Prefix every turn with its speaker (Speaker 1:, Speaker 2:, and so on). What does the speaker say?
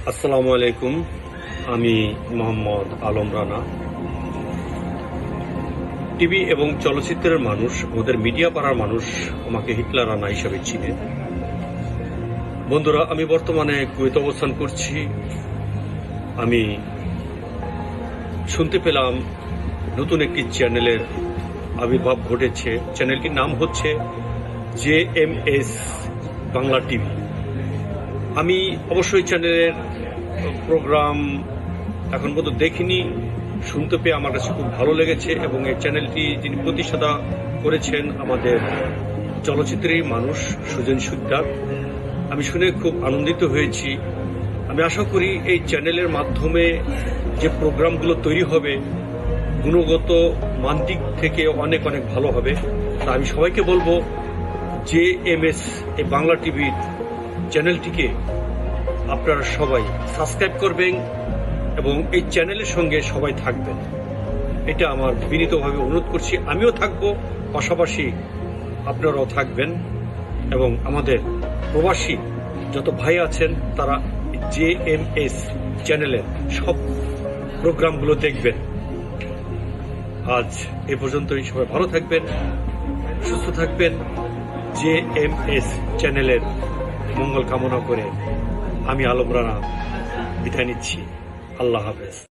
Speaker 1: আসসালামু আলাইকুম। আমি মোহাম্মদ আলম রানা। টিভি এবং চলচ্চিত্রের মানুষ, আমাদের মিডিয়া পাড়ার মানুষ আমাকে হিটলার রানা হিসাবে চিনে। বন্ধুরা, আমি বর্তমানে কুয়েত অবস্থান করছি। আমি শুনতে পেলাম নতুন একটি চ্যানেলের আবির্ভাব ঘটেছে। চ্যানেলটির নাম হচ্ছে JMS বাংলা টিভি। আমি অবশ্যই চ্যানেলের প্রোগ্রাম এখন পর্যন্ত দেখিনি, শুনতে পেয়ে আমার কাছে খুব ভালো লেগেছে এবং এই চ্যানেলটি যিনি প্রতিষ্ঠাতা করেছেন আমাদের চলচ্চিত্রের মানুষ সুজন সুদ্দার। আমি শুনে খুব আনন্দিত হয়েছি। আমি আশা করি এই চ্যানেলের মাধ্যমে যে প্রোগ্রামগুলো তৈরি হবে গুণগত মান দিক থেকে অনেক অনেক ভালো হবে। তা আমি সবাইকে বলবো JMS এই বাংলা টিভির চ্যানেলটিকে আপনারা সবাই সাবস্ক্রাইব করবেন এবং এই চ্যানেলের সঙ্গে সবাই থাকবেন, এটা আমার বিনীতভাবে অনুরোধ করছি। আমিও থাকব, পাশাপাশি আপনারাও থাকবেন এবং আমাদের প্রবাসী যত ভাই আছেন তারা JMS চ্যানেলের সব প্রোগ্রামগুলো দেখবেন। আজ এ পর্যন্তই। সবাই ভালো থাকবেন, সুস্থ থাকবেন। JMS চ্যানেলের মঙ্গল কামনা করে আমি আলম রানা বিদায় নিচ্ছি। আল্লাহ হাফেজ।